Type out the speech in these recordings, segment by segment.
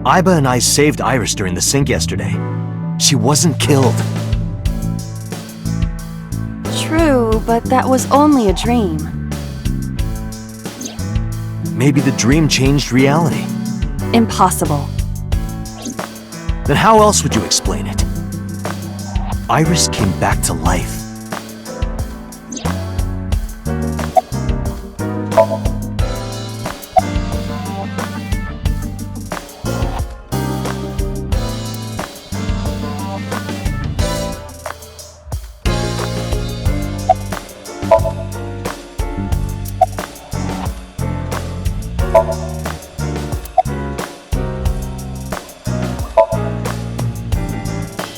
Aiba and I saved Iris during the sink yesterday. She wasn't killed. True, but that was only a dream. Maybe the dream changed reality. Impossible. Then how else would you explain it? Iris came back to life.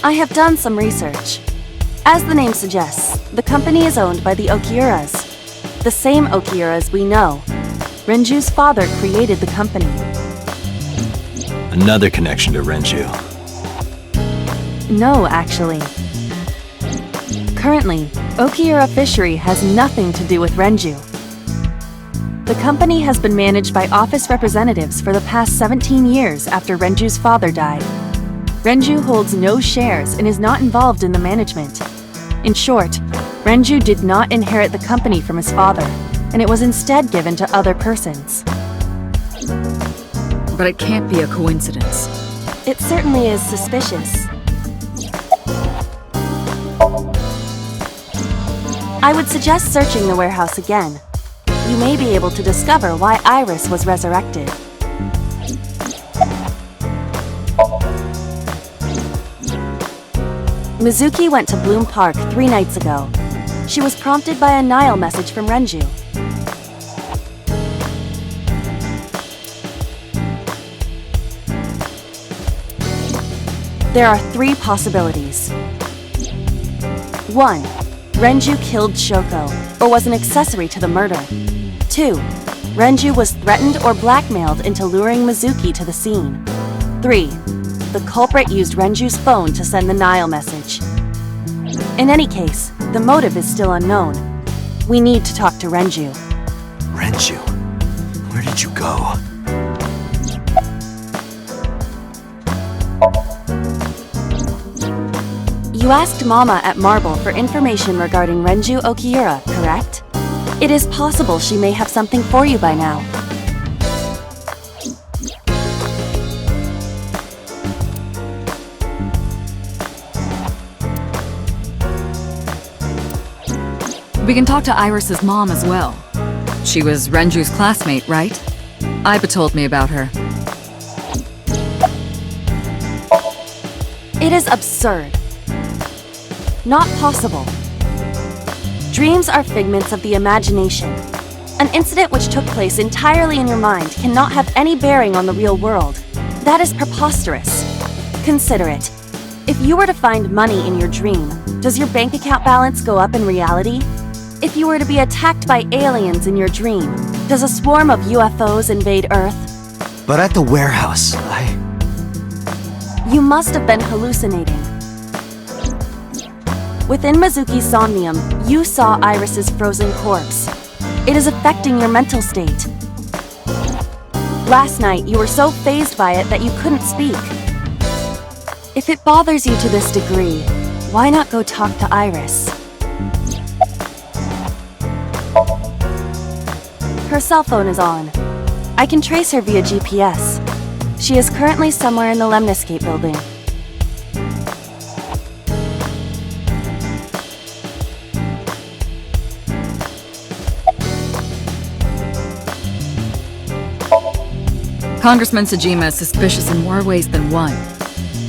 I have done some research. As the name suggests, the company is owned by the Okiuras. The same Okiuras we know. Renju's father created the company. Another connection to Renju. No, actually. Currently, Okiura Fishery has nothing to do with Renju. The company has been managed by office representatives for the past 17 years after Renju's father died. Renju holds no shares and is not involved in the management. In short, Renju did not inherit the company from his father, and it was instead given to other persons. But it can't be a coincidence. It certainly is suspicious. I would suggest searching the warehouse again. You may be able to discover why Iris was resurrected. Mizuki went to Bloom Park 3 nights ago. She was prompted by a Nile message from Renju. There are 3 possibilities. 1. Renju killed Shoko, or was an accessory to the murder. 2. Renju was threatened or blackmailed into luring Mizuki to the scene. 3. The culprit used Renju's phone to send the Nile message. In any case, the motive is still unknown. We need to talk to Renju. Renju? Where did you go? You asked Mama at Marble for information regarding Renju Okiura, correct? It is possible she may have something for you by now. We can talk to Iris's mom as well. She was Renju's classmate, right? Aiba told me about her. It is absurd. Not possible. Dreams are figments of the imagination. An incident which took place entirely in your mind cannot have any bearing on the real world. That is preposterous. Consider it. If you were to find money in your dream, does your bank account balance go up in reality? If you were to be attacked by aliens in your dream, does a swarm of UFOs invade Earth? But at the warehouse, You must have been hallucinating. Within Mizuki's Somnium, you saw Iris's frozen corpse. It is affecting your mental state. Last night, you were so fazed by it that you couldn't speak. If it bothers you to this degree, why not go talk to Iris? Her cell phone is on. I can trace her via GPS. She is currently somewhere in the Lemniscate building. Congressman Kijima is suspicious in more ways than one.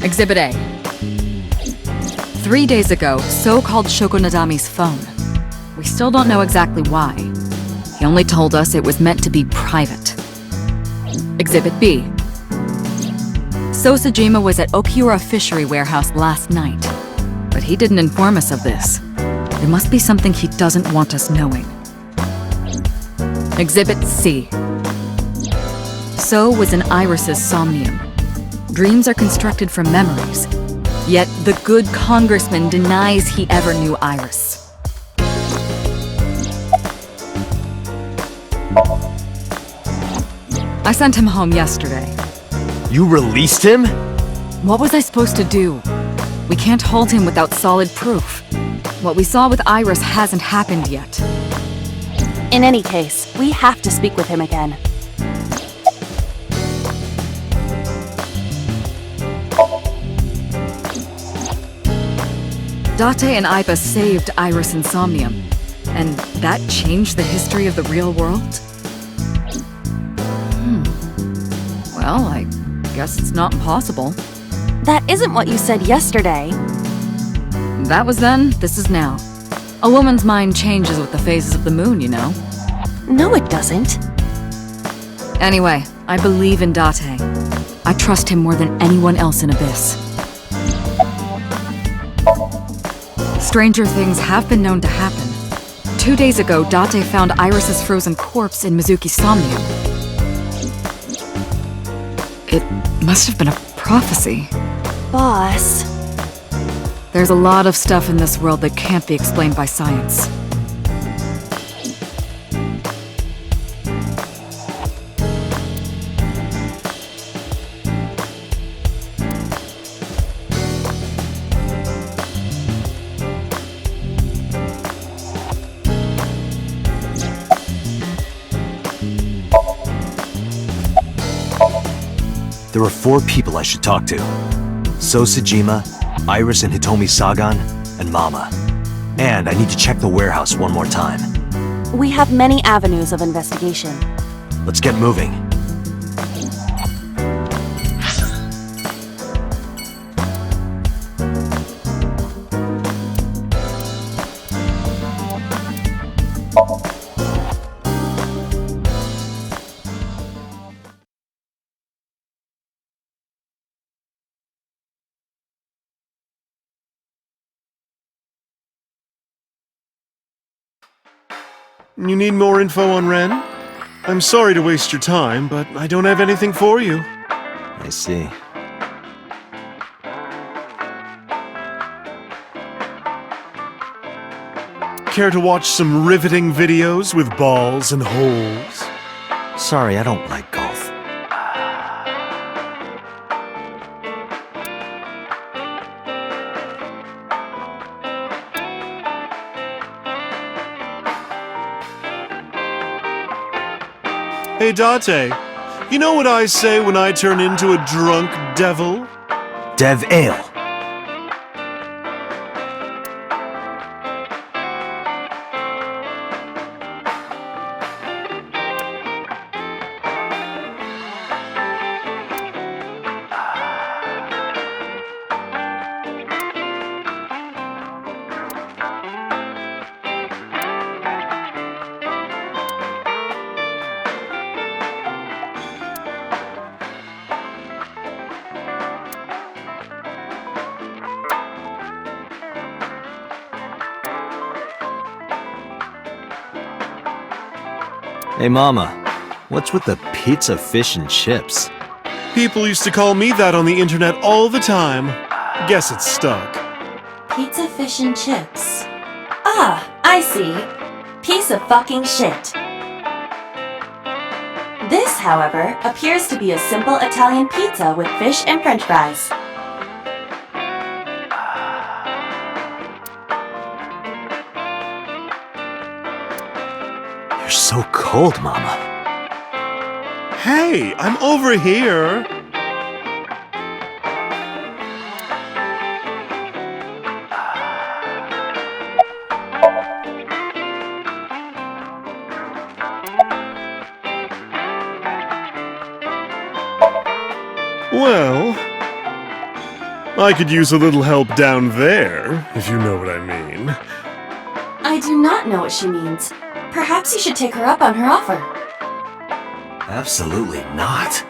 Exhibit A. 3 days ago, So called Shoko Nadami's phone. We still don't know exactly why. He only told us it was meant to be private. Exhibit B. So Kijima was at Okiura Fishery Warehouse last night, but he didn't inform us of this. There must be something he doesn't want us knowing. Exhibit C. So was in Iris's Somnium. Dreams are constructed from memories, yet the good congressman denies he ever knew Iris. I sent him home yesterday. You released him? What was I supposed to do? We can't hold him without solid proof. What we saw with Iris hasn't happened yet. In any case, we have to speak with him again. Date and Aiba saved Iris and Somnium, and that changed the history of the real world? Well, I guess it's not impossible. That isn't what you said yesterday. That was then, this is now. A woman's mind changes with the phases of the moon, you know. No, it doesn't. Anyway, I believe in Date. I trust him more than anyone else in Abyss. Stranger things have been known to happen. 2 days ago, Date found Iris's frozen corpse in Mizuki's Somnium. It must have been a prophecy. Boss. There's a lot of stuff in this world that can't be explained by science. There are 4 people I should talk to. Kijima, Iris and Hitomi Sagan, and Mama. And I need to check the warehouse one more time. We have many avenues of investigation. Let's get moving. You need more info on Ren? I'm sorry to waste your time, but I don't have anything for you. I see. Care to watch some riveting videos with balls and holes? Sorry, I don't like golf. Hey Date, you know what I say when I turn into a drunk devil? Dev Ale. Hey Mama, what's with the pizza, fish, and chips? People used to call me that on the internet all the time. Guess it's stuck. Pizza, fish, and chips. Ah, I see. Piece of fucking shit. This, however, appears to be a simple Italian pizza with fish and french fries. You're so cold, Mama. Hey, I'm over here. Well, I could use a little help down there, if you know what I mean. I do not know what she means. Perhaps you should take her up on her offer. Absolutely not.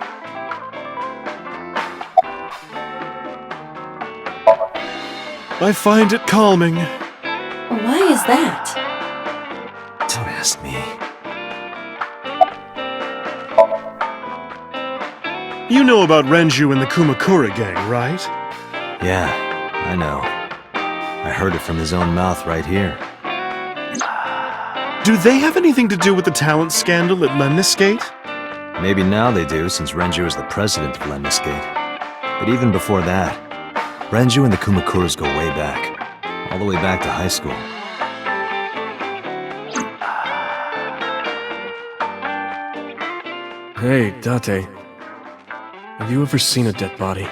I find it calming. Why is that? Don't ask me. You know about Renju and the Kumakura gang, right? Yeah, I know. I heard it from his own mouth right here. Do they have anything to do with the talent scandal at Lemniscate? Maybe now they do, since Renju is the president of Lemniscate. But even before that, Renju and the Kumakuras go way back. All the way back to high school. Hey, Date. Have you ever seen a dead body?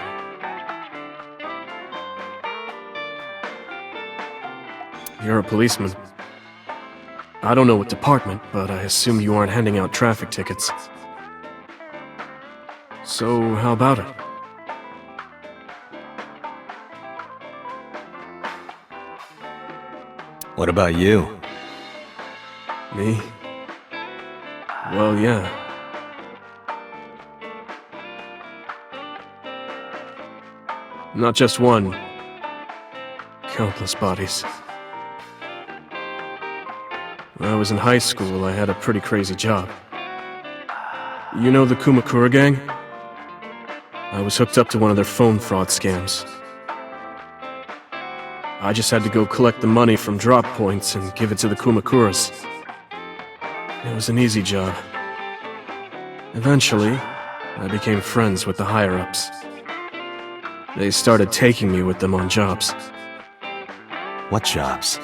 You're a policeman. I don't know what department, but I assume you aren't handing out traffic tickets. So, how about it? What about you? Me? Well, yeah. Not just one. Countless bodies. When I was in high school, I had a pretty crazy job. You know the Kumakura gang? I was hooked up to one of their phone fraud scams. I just had to go collect the money from drop points and give it to the Kumakuras. It was an easy job. Eventually, I became friends with the higher-ups. They started taking me with them on jobs. What jobs?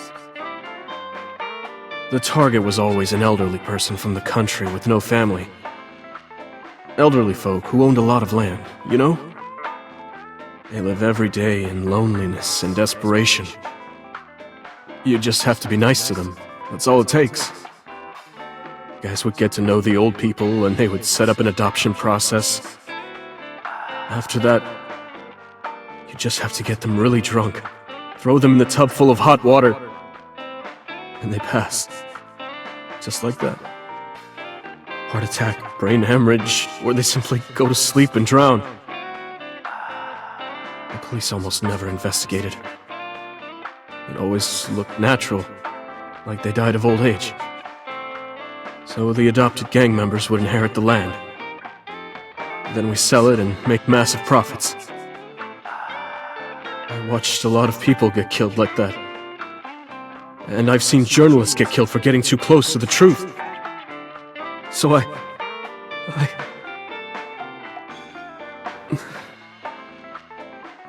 The target was always an elderly person from the country with no family. Elderly folk who owned a lot of land, you know? They live every day in loneliness and desperation. You just have to be nice to them. That's all it takes. Guys would get to know the old people and they would set up an adoption process. After that, you just have to get them really drunk, throw them in the tub full of hot water, and they pass. Just like that. Heart attack, brain hemorrhage, or they simply go to sleep and drown. The police almost never investigated. It always looked natural, like they died of old age. So the adopted gang members would inherit the land. Then we sell it and make massive profits. I watched a lot of people get killed like that. And I've seen journalists get killed for getting too close to the truth. So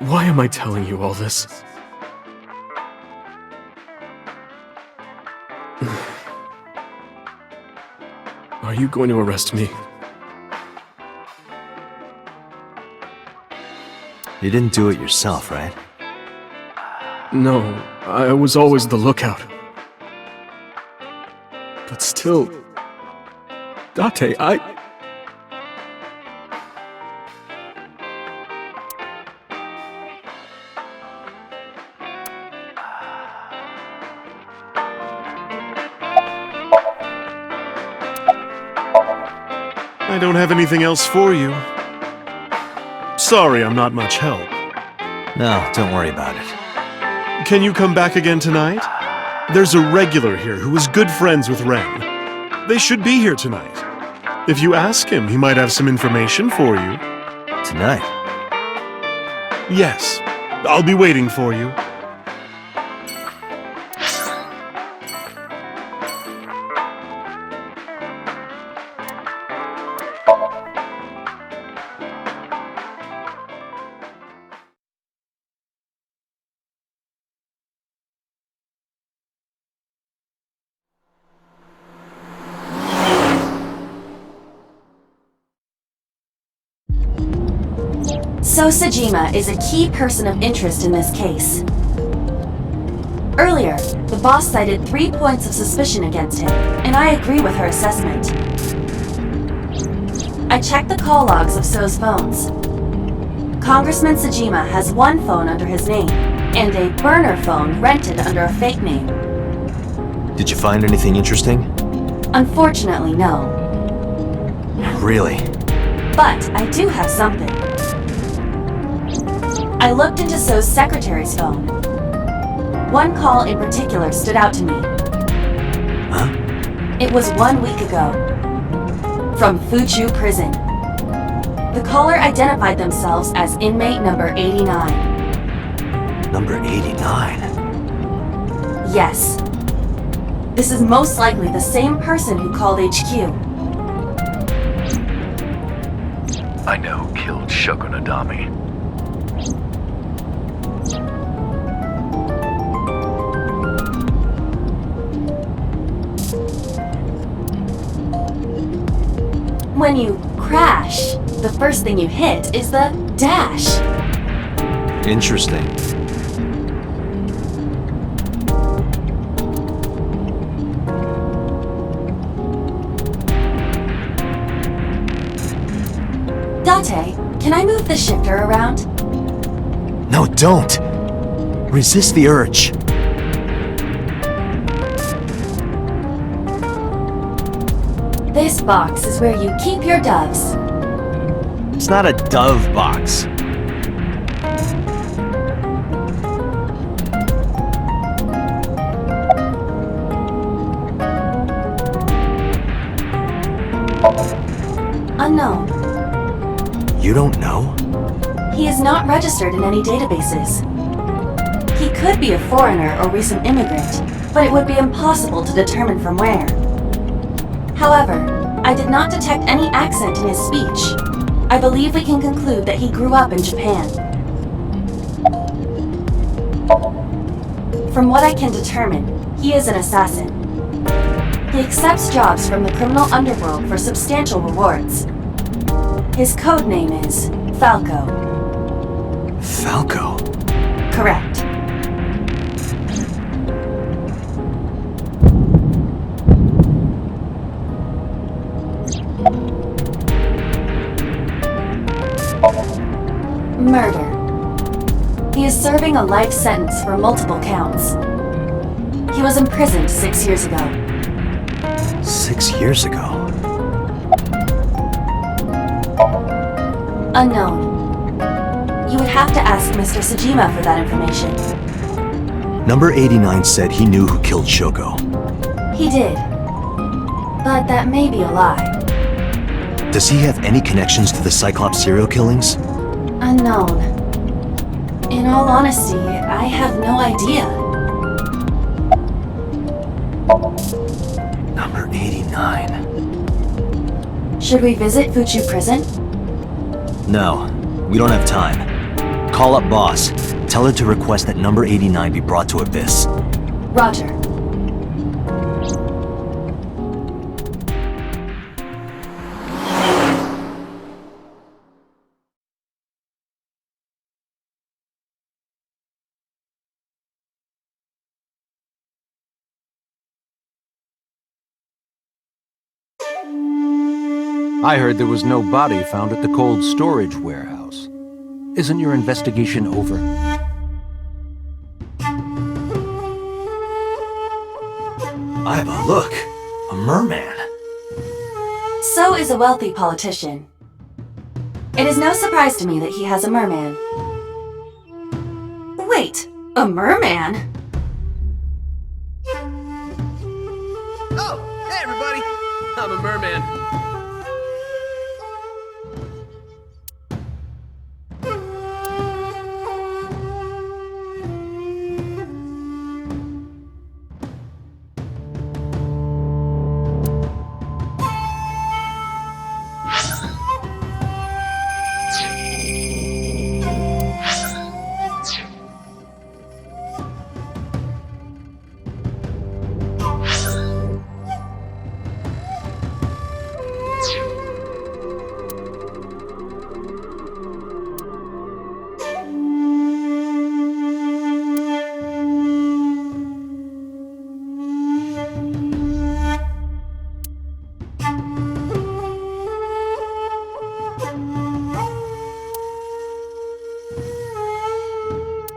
Why am I telling you all this? Are you going to arrest me? You didn't do it yourself, right? No, I was always the lookout. But still... Date, I don't have anything else for you. Sorry, I'm not much help. No, don't worry about it. Can you come back again tonight? There's a regular here who is good friends with Ren. They should be here tonight. If you ask him, he might have some information for you. Tonight? Yes, I'll be waiting for you. So Kijima is a key person of interest in this case. Earlier, the boss cited 3 points of suspicion against him, and I agree with her assessment. I checked the call logs of So's phones. Congressman Kijima has one phone under his name, and a burner phone rented under a fake name. Did you find anything interesting? Unfortunately, no. Really? But I do have something. I looked into So's secretary's phone. One call in particular stood out to me. Huh? It was 1 week ago. From Fuchu Prison. The caller identified themselves as inmate number 89. Number 89? Yes. This is most likely the same person who called HQ. I know who killed Shoko Nadami. When you crash, the first thing you hit is the dash. Interesting. Date, can I move the shifter around? No, don't! Resist the urge. This box is where you keep your doves. It's not a dove box. Unknown. You don't know? He is not registered in any databases. He could be a foreigner or recent immigrant, but it would be impossible to determine from where. However, I did not detect any accent in his speech. I believe we can conclude that he grew up in Japan. From what I can determine, he is an assassin. He accepts jobs from the criminal underworld for substantial rewards. His code name is Falco. Falco? Correct. Murder. He is serving a life sentence for multiple counts. He was imprisoned 6 years ago. 6 years ago? Unknown. You would have to ask Mr. Sajima for that information. Number 89 said he knew who killed Shoko. He did. But that may be a lie. Does he have any connections to the Cyclops serial killings? Unknown. In all honesty, I have no idea. Number 89. Should we visit Fuchu Prison? No, we don't have time. Call up boss. Tell her to request that number 89 be brought to Abyss. Roger. I heard there was no body found at the cold storage warehouse. Isn't your investigation over? Iva, look! A merman! So is a wealthy politician. It is no surprise to me that he has a merman. Wait, a merman? Oh, hey everybody! I'm a merman.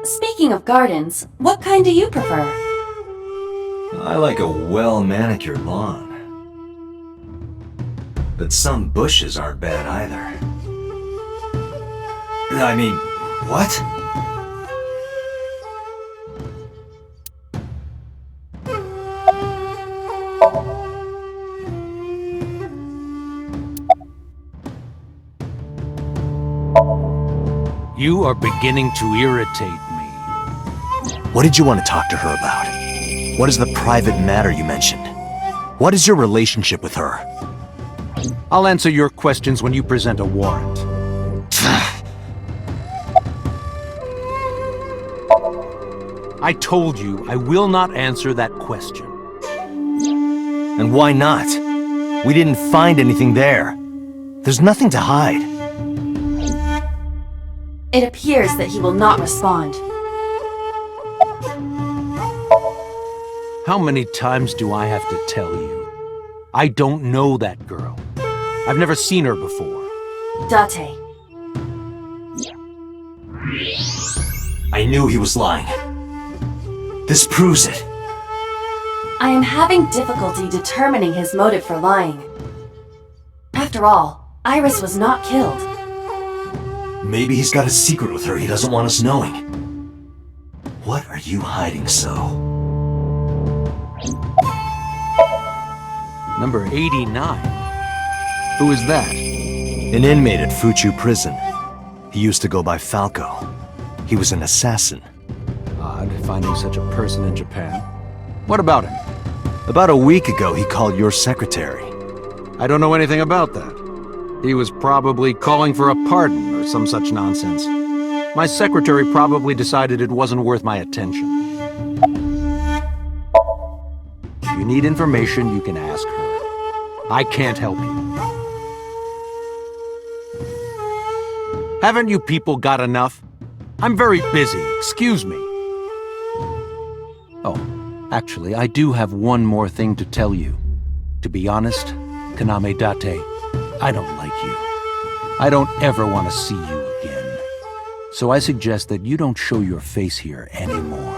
Speaking of gardens, what kind do you prefer? I like a well-manicured lawn. But some bushes aren't bad either. I mean, what? You are beginning to irritate me. What did you want to talk to her about? What is the private matter you mentioned? What is your relationship with her? I'll answer your questions when you present a warrant. I told you I will not answer that question. And why not? We didn't find anything there. There's nothing to hide. It appears that he will not respond. How many times do I have to tell you? I don't know that girl. I've never seen her before. Date. I knew he was lying. This proves it. I am having difficulty determining his motive for lying. After all, Iris was not killed. Maybe he's got a secret with her he doesn't want us knowing. What are you hiding so? Number 89? Who is that? An inmate at Fuchu prison. He used to go by Falco. He was an assassin. Odd, finding such a person in Japan. What about him? About a week ago, he called your secretary. I don't know anything about that. He was probably calling for a pardon or some such nonsense. My secretary probably decided it wasn't worth my attention. If you need information, you can ask her. I can't help you. Haven't you people got enough? I'm very busy, excuse me. Oh, actually, I do have one more thing to tell you. To be honest, Kaname Date, I don't like you. I don't ever want to see you again. So I suggest that you don't show your face here anymore.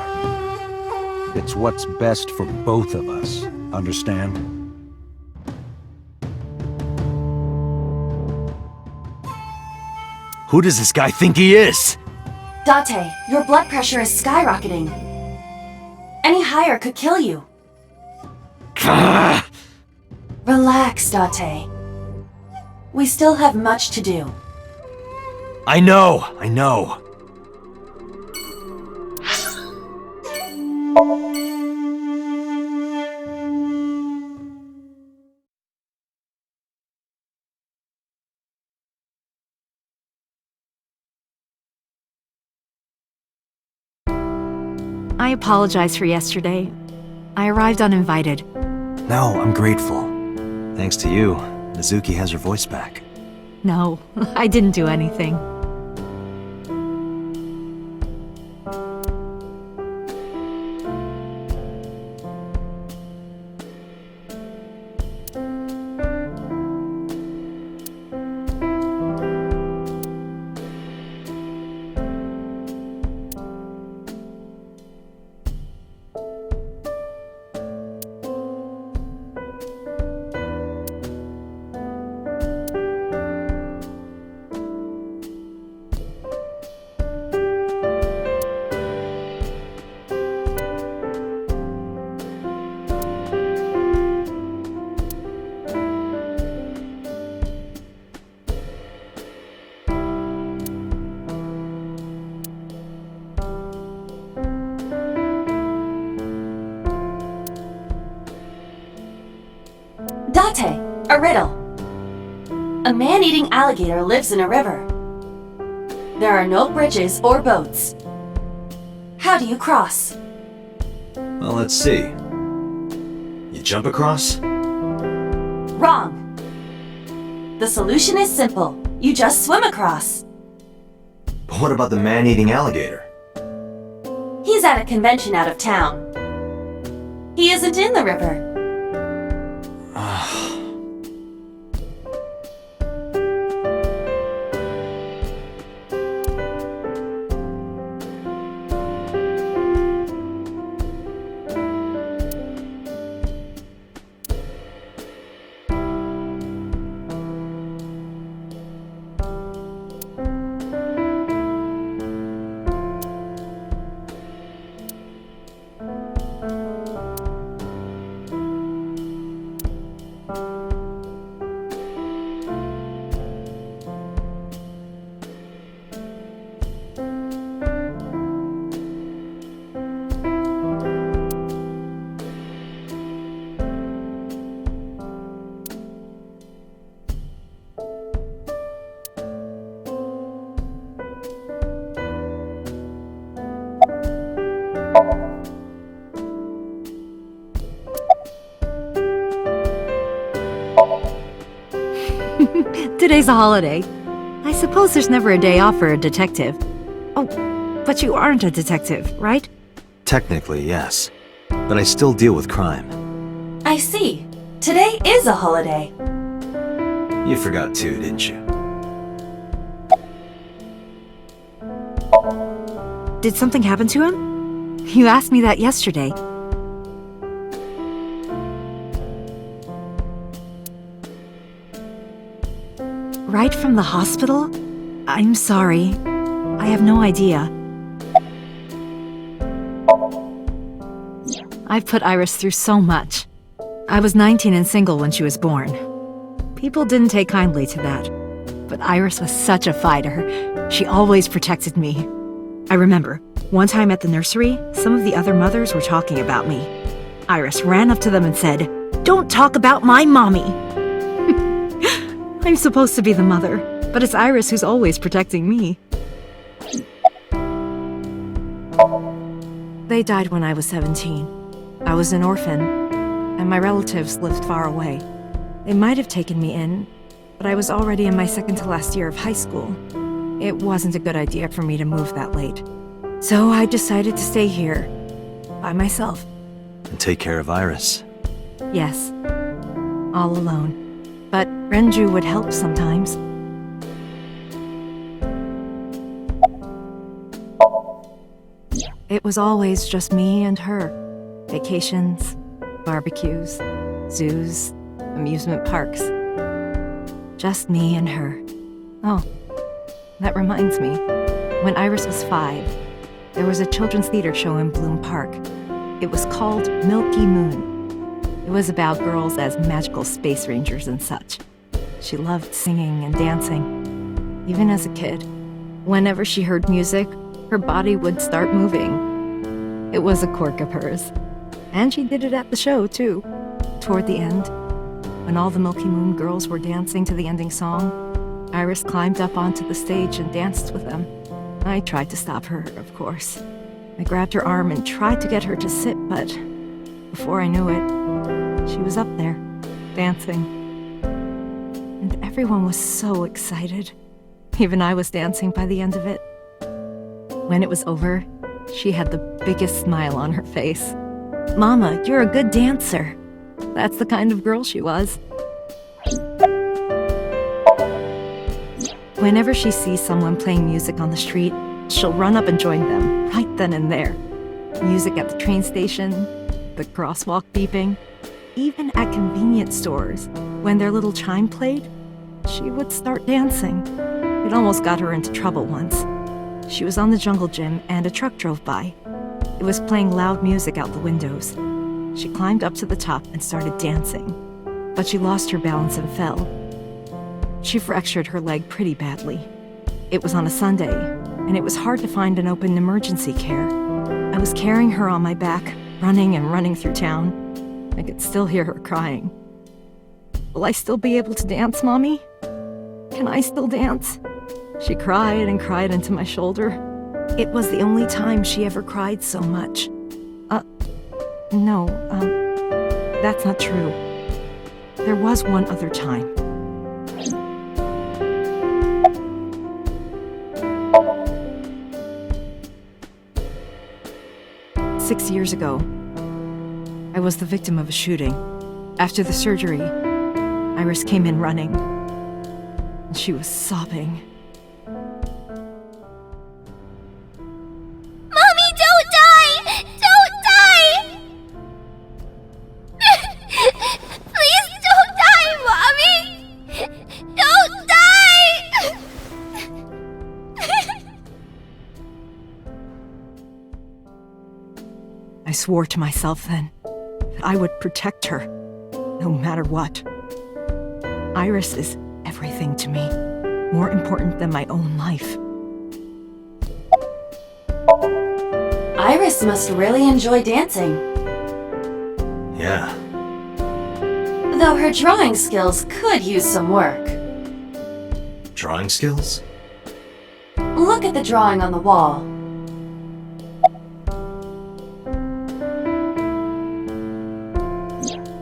It's what's best for both of us, understand? Who does this guy think he is? Date, your blood pressure is skyrocketing. Any higher could kill you. Relax, Date. We still have much to do. I know. I apologize for yesterday. I arrived uninvited. No, I'm grateful. Thanks to you, Mizuki has her voice back. No, I didn't do anything. Date, a riddle. A man-eating alligator lives in a river. There are no bridges or boats. How do you cross? Well, let's see. You jump across? Wrong. The solution is simple. You just swim across. But what about the man-eating alligator? He's at a convention out of town. He isn't in the river. today's a holiday. I suppose there's never a day off for a detective. Oh, but you aren't a detective, right? Technically, yes. But I still deal with crime. I see. Today is a holiday. You forgot too, didn't you? Did something happen to him? You asked me that yesterday. Right from the hospital? I'm sorry. I have no idea. I've put Iris through so much. I was 19 and single when she was born. People didn't take kindly to that. But Iris was such a fighter. She always protected me. I remember, one time at the nursery, some of the other mothers were talking about me. Iris ran up to them and said, "Don't talk about my mommy!" I'm supposed to be the mother, but it's Iris who's always protecting me. They died when I was 17. I was an orphan, and my relatives lived far away. They might have taken me in, but I was already in my second to last year of high school. It wasn't a good idea for me to move that late. So I decided to stay here, by myself. And take care of Iris. Yes, all alone. But Renju would help sometimes. It was always just me and her. Vacations, barbecues, zoos, amusement parks. Just me and her. Oh, that reminds me. When Iris was 5, there was a children's theater show in Bloom Park. It was called Milky Moon. It was about girls as magical space rangers and such. She loved singing and dancing, even as a kid. Whenever she heard music, her body would start moving. It was a quirk of hers. And she did it at the show, too. Toward the end, when all the Milky Moon girls were dancing to the ending song, Iris climbed up onto the stage and danced with them. I tried to stop her, of course. I grabbed her arm and tried to get her to sit, but before I knew it, she was up there, dancing. And everyone was so excited. Even I was dancing by the end of it. When it was over, she had the biggest smile on her face. "Mama, you're a good dancer." That's the kind of girl she was. Whenever she sees someone playing music on the street, she'll run up and join them, right then and there. Music at the train station, the crosswalk beeping, even at convenience stores, when their little chime played, she would start dancing. It almost got her into trouble once. She was on the jungle gym and a truck drove by. It was playing loud music out the windows. She climbed up to the top and started dancing, but she lost her balance and fell. She fractured her leg pretty badly. It was on a Sunday, and it was hard to find an open emergency care. I was carrying her on my back, running and running through town. I could still hear her crying. "Will I still be able to dance, Mommy? Can I still dance?" She cried and cried into my shoulder. It was the only time she ever cried so much. No, that's not true. There was one other time. "6 years ago, I was the victim of a shooting. After the surgery, Iris came in running, and she was sobbing. Mommy, don't die! Don't die! Please don't die, Mommy! Don't die! I swore to myself then that I would protect her, no matter what. Iris is everything to me, more important than my own life. Iris must really enjoy dancing. Yeah. Though her drawing skills could use some work. Drawing skills? Look at the drawing on the wall.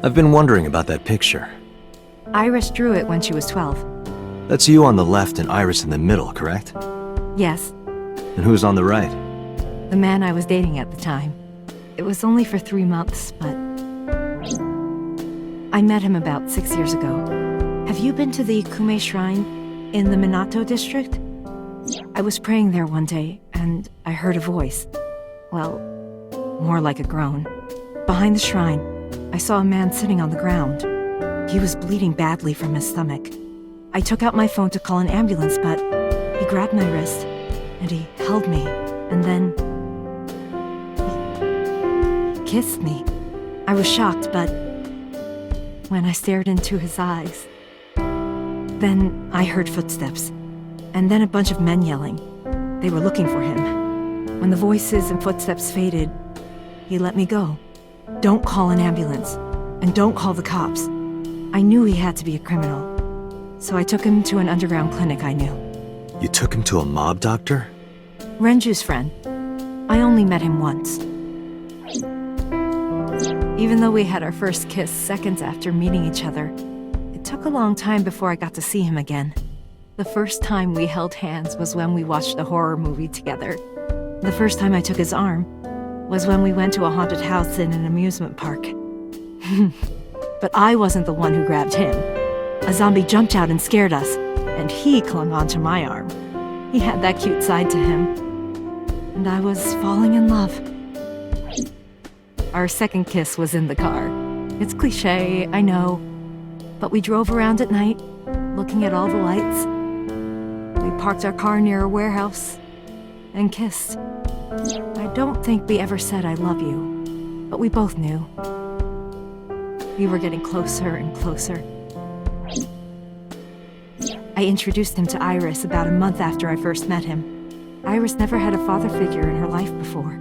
I've been wondering about that picture. Iris drew it when she was 12. That's you on the left and Iris in the middle, correct? Yes, And who's on the right? the man I was dating at the time. It was only for 3 months, but I met him about 6 years ago. Have you been to the Kume Shrine in the Minato district? I was praying there one day, and I heard a voice. Well, more like a groan. Behind the shrine, I saw a man sitting on the ground. He was bleeding badly from his stomach. I took out my phone to call an ambulance, but he grabbed my wrist, and he held me, and then he kissed me. I was shocked, but when I stared into his eyes, then I heard footsteps, and then a bunch of men yelling. They were looking for him. When the voices and footsteps faded, he let me go. Don't call an ambulance, and don't call the cops. I knew he had to be a criminal, so I took him to an underground clinic I knew. You took him to a mob doctor? Renju's friend. I only met him once. Even though we had our first kiss seconds after meeting each other, it took a long time before I got to see him again. The first time we held hands was when we watched a horror movie together. The first time I took his arm was when we went to a haunted house in an amusement park. But I wasn't the one who grabbed him. A zombie jumped out and scared us, and he clung onto my arm. He had that cute side to him, and I was falling in love. Our second kiss was in the car. It's cliché, I know, but we drove around at night, looking at all the lights. We parked our car near a warehouse and kissed. I don't think we ever said I love you, but we both knew. We were getting closer and closer. I introduced him to Iris about a month after I first met him. Iris never had a father figure in her life before.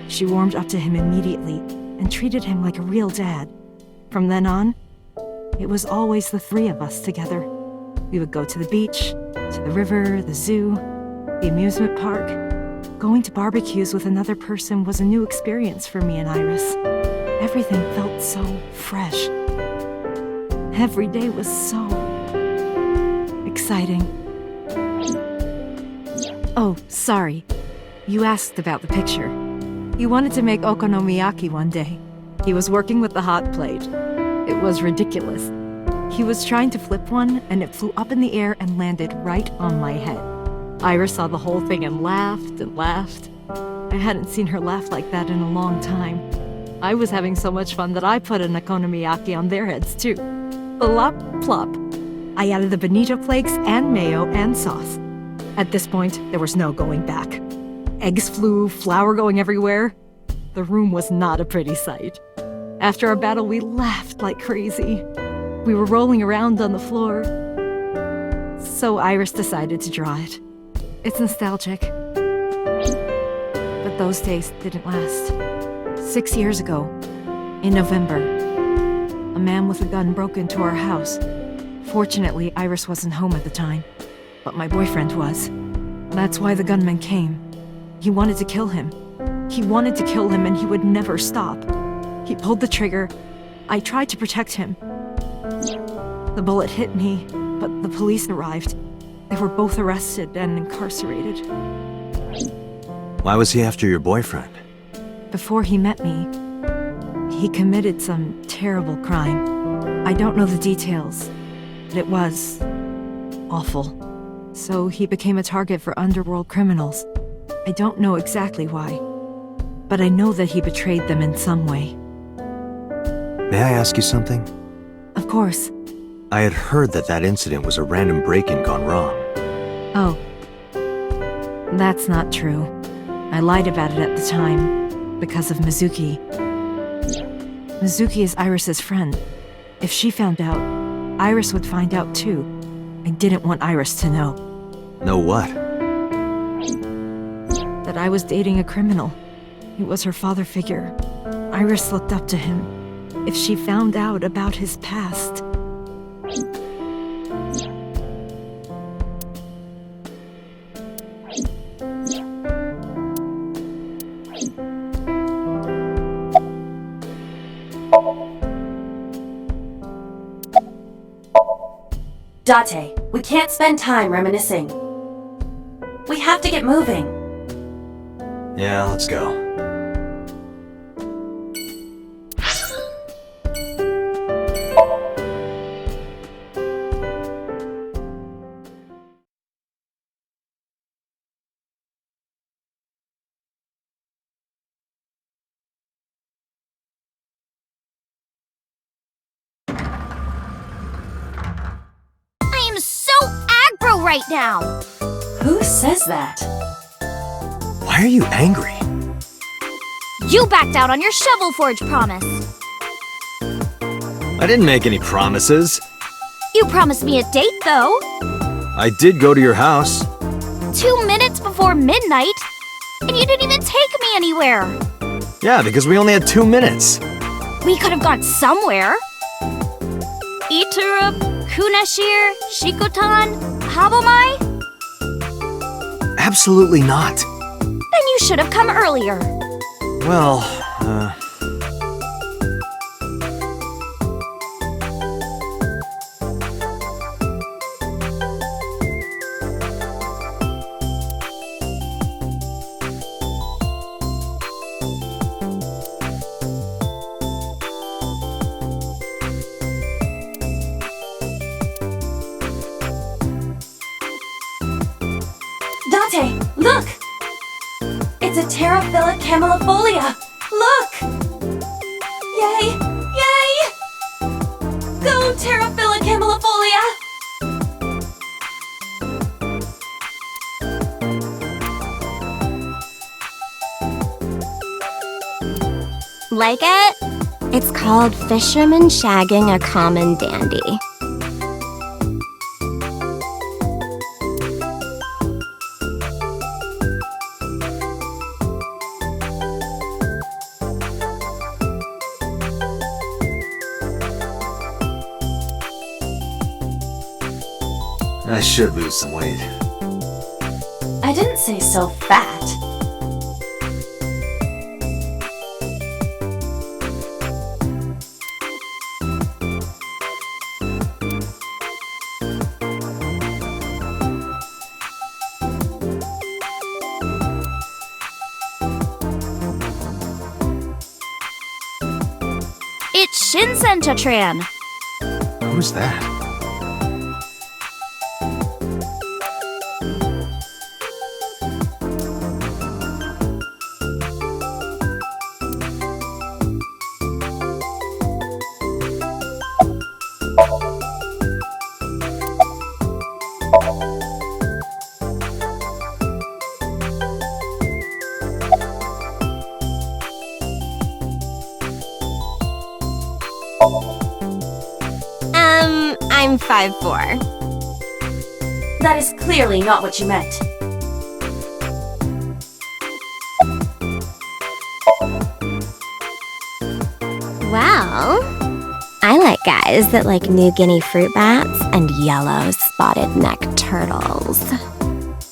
She warmed up to him immediately and treated him like a real dad. From then on, it was always the three of us together. We would go to the beach, to the river, the zoo, the amusement park. Going to barbecues with another person was a new experience for me and Iris. Everything felt so fresh. Every day was so exciting. Oh, sorry. You asked about the picture. He wanted to make okonomiyaki one day. He was working with the hot plate. It was ridiculous. He was trying to flip one, and it flew up in the air and landed right on my head. Iris saw the whole thing and laughed and laughed. I hadn't seen her laugh like that in a long time. I was having so much fun that I put an okonomiyaki on their heads too. Plop, plop. I added the bonito flakes and mayo and sauce. At this point, there was no going back. Eggs flew, flour going everywhere. The room was not a pretty sight. After our battle, we laughed like crazy. We were rolling around on the floor. So Iris decided to draw it. It's nostalgic. But those days didn't last. 6 years ago, in November, a man with a gun broke into our house. Fortunately, Iris wasn't home at the time, but my boyfriend was. That's why the gunman came. He wanted to kill him. He wanted to kill him, and he would never stop. He pulled the trigger. I tried to protect him. The bullet hit me, but the police arrived. They were both arrested and incarcerated. Why was he after your boyfriend? Before he met me, he committed some terrible crime. I don't know the details, but it was awful. So he became a target for underworld criminals. I don't know exactly why, but I know that he betrayed them in some way. May I ask you something? Of course. I had heard that that incident was a random break-in gone wrong. Oh. That's not true. I lied about it at the time, because of Mizuki. Mizuki is Iris's friend. If she found out, Iris would find out too. I didn't want Iris to know. Know what? That I was dating a criminal. He was her father figure. Iris looked up to him. If she found out about his past... Date, we can't spend time reminiscing. We have to get moving. Yeah, let's go. I am so aggro right now. Who says that? Why are you angry? You backed out on your Shovel Forge promise. I didn't make any promises. You promised me a date, though. I did go to your house. 2 minutes before midnight, and you didn't even take me anywhere. Yeah, because we only had 2 minutes. We could have gone somewhere. Iturup, Kunashir, Shikotan, Habomai? Absolutely not. Then you should have come earlier. Well, Date, look! It's a Terraphilic camelophilia! Look! Yay! Yay! Go Terraphilic camelophilia! Like it? It's called Fisherman Shagging a Common Dandy. I should lose some weight. I didn't say so fat. It's Shinsen Chatran. Who's that? I'm 5'4". That is clearly not what you meant. Well, I like guys that like New Guinea fruit bats and yellow spotted neck turtles.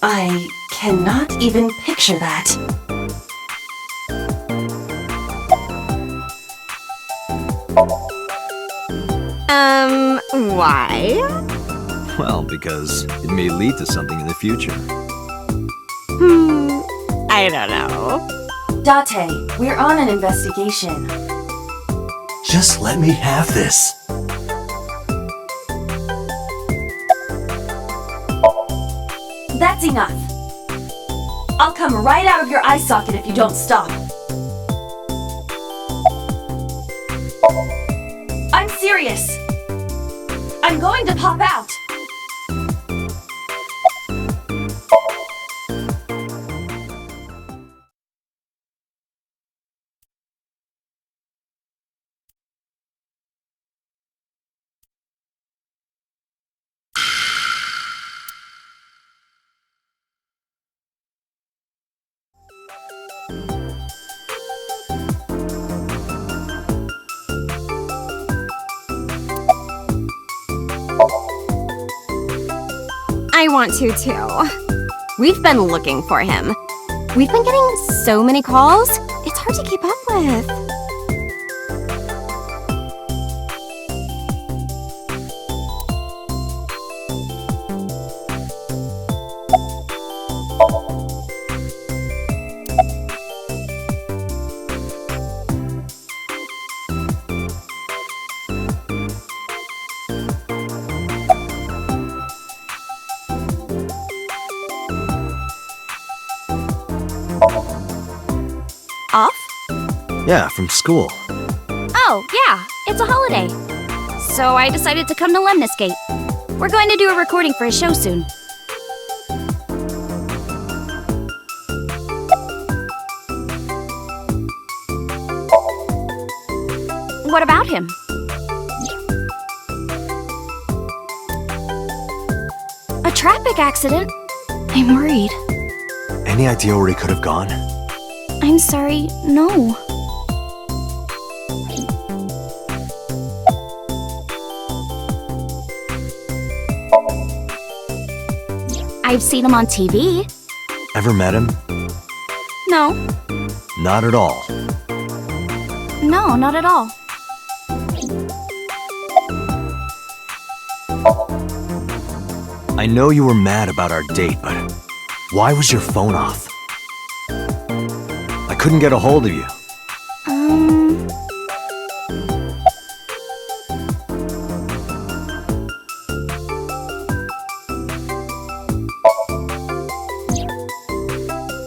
I cannot even picture that. Why? Well, because it may lead to something in the future. I don't know. Date, we're on an investigation. Just let me have this. That's enough. I'll come right out of your eye socket if you don't stop. I'm serious. I'm going to pop out. I want to too. We've been looking for him. We've been getting so many calls, it's hard to keep up with. off? Yeah, from school. Oh, yeah, it's a holiday. So I decided to come to Lemniscate. We're going to do a recording for a show soon. What about him? A traffic accident? I'm worried. Any idea where he could have gone? I'm sorry, no. I've seen him on TV. Ever met him? No. Not at all. No, not at all. I know you were mad about our date, but why was your phone off? I couldn't get a hold of you.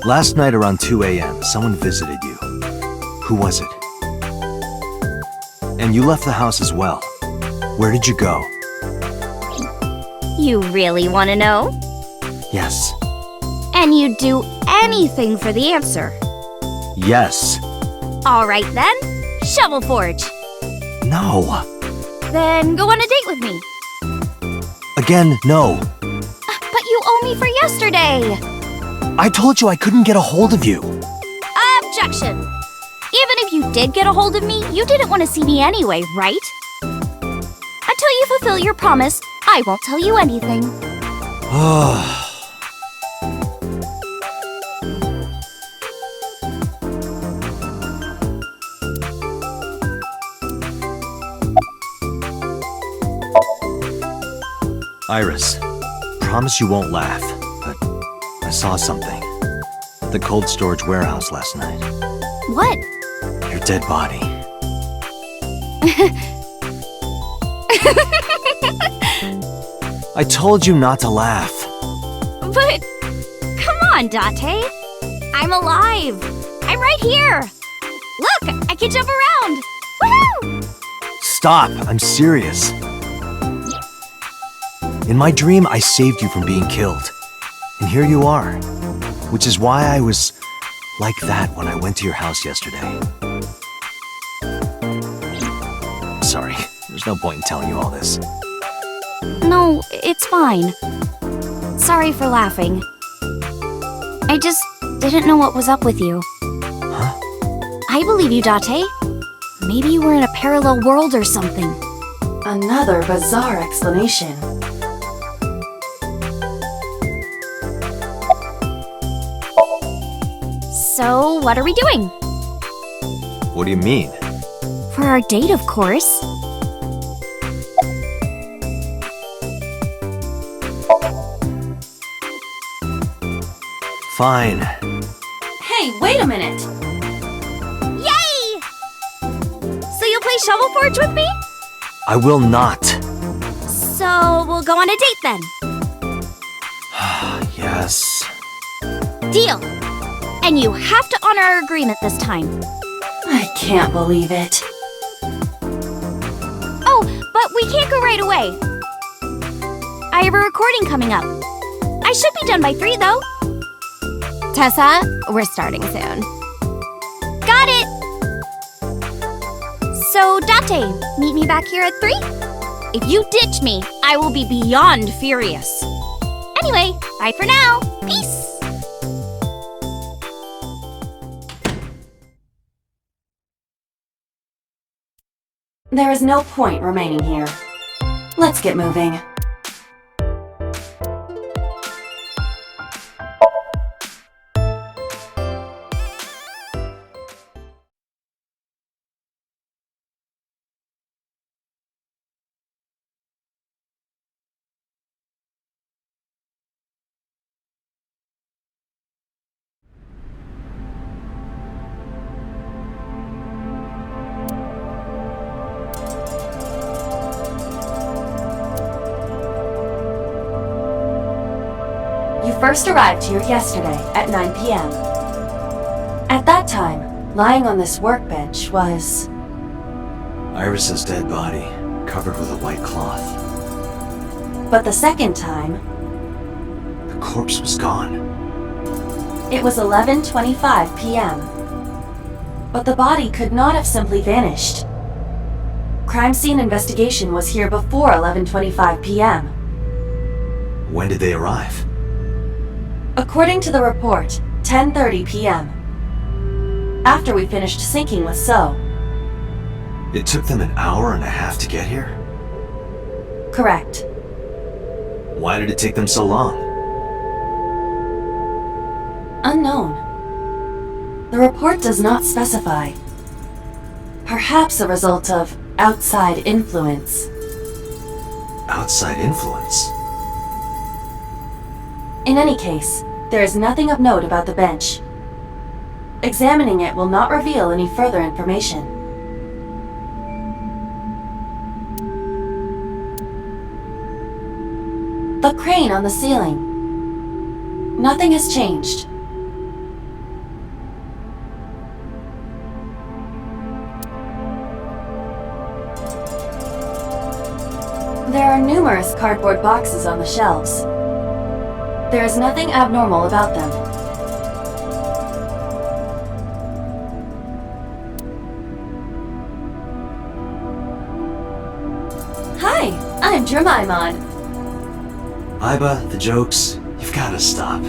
Last night around 2 a.m., someone visited you. Who was it? And you left the house as well. Where did you go? You really want to know? Yes. And you'd do anything for the answer. Yes. All right then, Shovel Forge. No. Then go on a date with me. Again, no. But you owe me for yesterday. I told you I couldn't get a hold of you. Objection. Even if you did get a hold of me, you didn't want to see me anyway, right? Until you fulfill your promise, I won't tell you anything. Iris, promise you won't laugh, but I saw something at the cold storage warehouse last night. What? Your dead body. I told you not to laugh. But, come on, Date. I'm alive. I'm right here. Look, I can jump around. Woohoo! Stop, I'm serious. In my dream, I saved you from being killed. And here you are. Which is why I was like that when I went to your house yesterday. Sorry, there's no point in telling you all this. No, it's fine. Sorry for laughing. I just didn't know what was up with you. Huh? I believe you, Date. Maybe you were in a parallel world or something. Another bizarre explanation. So, what are we doing? What do you mean? For our date, of course. Fine. Hey, wait a minute! Yay! So you'll play Shovel Forge with me? I will not. So we'll go on a date then. Yes. Deal. And you have to honor our agreement this time. I can't believe it. Oh, but we can't go right away. I have a recording coming up. I should be done by 3, though. Tessa, we're starting soon. Got it! So, Date, meet me back here at 3? If you ditch me, I will be beyond furious. Anyway, bye for now. Peace! There is no point remaining here. Let's get moving. You first arrived here yesterday at 9 p.m. At that time, Lying on this workbench was... Iris's dead body, covered with a white cloth. But the second time, The corpse was gone. it was 11:25 p.m. But the body could not have simply vanished. Crime scene investigation was here before 11:25 p.m. When did they arrive? According to the report, 10:30 p.m. After we finished syncing with So. It took them an hour and a half to get here? Correct. Why did it take them so long? Unknown. The report does not specify. Perhaps a result of outside influence. Outside influence? In any case, there is nothing of note about the bench. Examining it will not reveal any further information. The crane on the ceiling. Nothing has changed. There are numerous cardboard boxes on the shelves. There is nothing abnormal about them. Hi, I'm Jemimon. Iba, the jokes, you've gotta stop.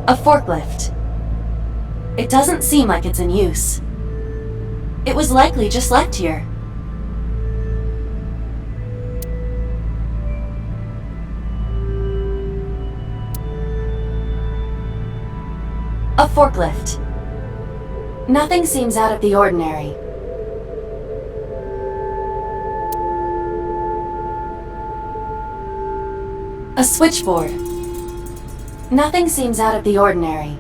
A forklift. It doesn't seem like it's in use. It was likely just left here. A forklift. Nothing seems out of the ordinary. A switchboard. Nothing seems out of the ordinary.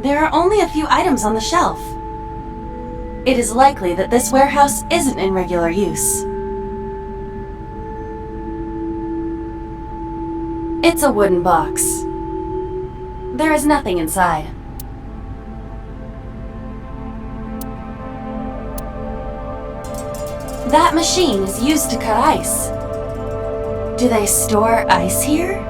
There are only a few items on the shelf. It is likely that this warehouse isn't in regular use. It's a wooden box. There is nothing inside. That machine is used to cut ice. Do they store ice here?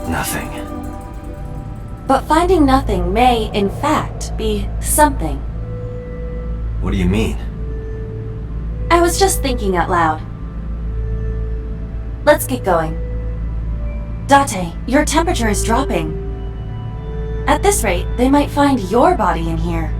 Nothing. But finding nothing may, in fact, be something. What do you mean? I was just thinking out loud. Let's get going. Date, your temperature is dropping. At this rate, they might find your body in here.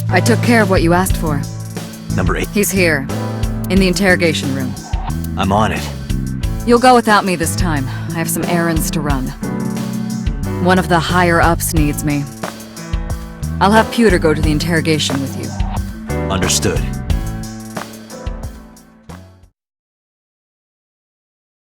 I took care of what you asked for. Number 8. He's here, in the interrogation room. I'm on it. You'll go without me this time. I have some errands to run. One of the higher-ups needs me. I'll have Pewter go to the interrogation with you. Understood.